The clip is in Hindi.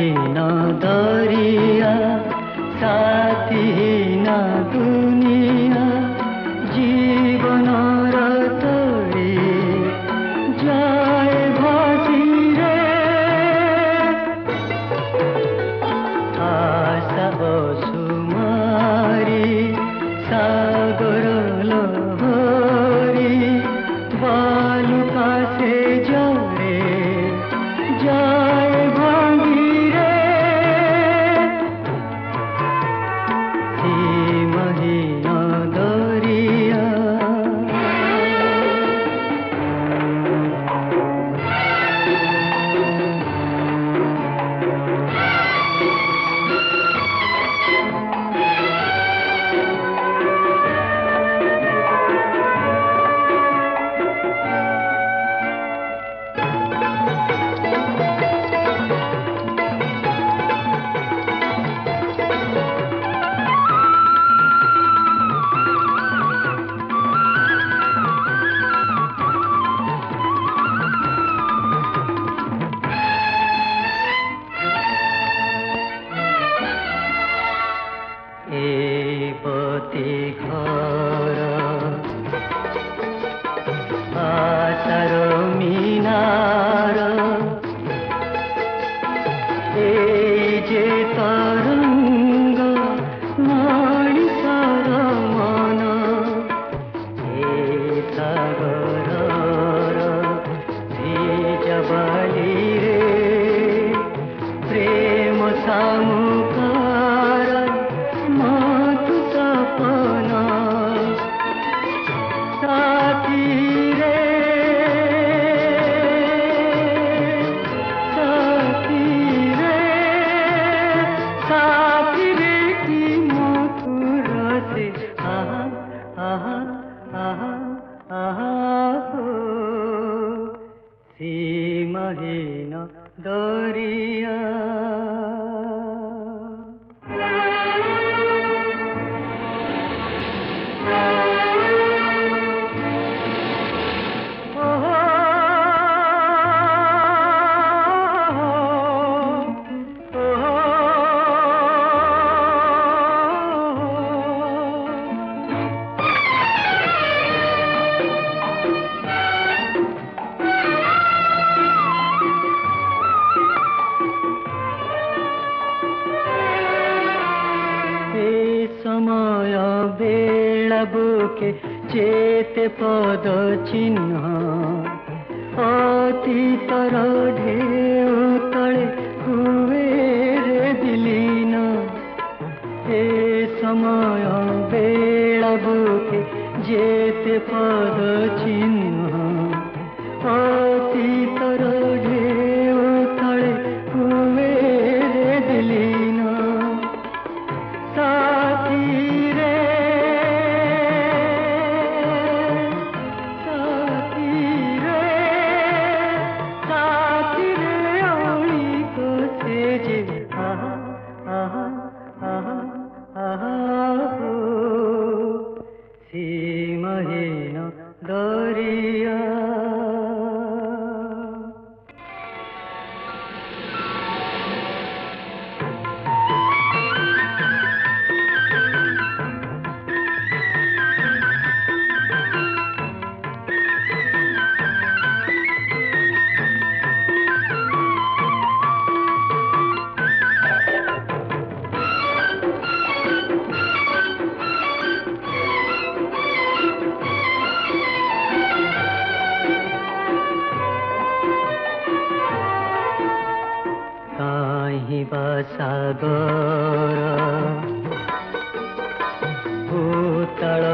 सीमाहीन दरिया साथीहीन दुनिया जीवन तोड़ी जाए भासी रे आशा सुमारी सागर लहरी बालुका से जरे जाए भांगी रे सीमाहीन दरिया। पति घर आशार मीनार जे तरंग मणिषर मन सागर भिजबाली रे प्रेम सामुकार मातु सपना साथी रे साथी रे साथी रे की मधुर से आहा आहा आहा आहा हो सीमाहीन दरिया। समय बेला बुके चेते पद चिन्ह अतीतर ढेउ तले हुए रे विलीन हे समय बेला बुके जेते पद चिन्ह अतीतर ढेउ तले हुए रे विलीन साथी रे साथी रे साथी रे औली को से जे आहा आहा आहा आहा हो सीमाहीन दरिया। सागर भूतल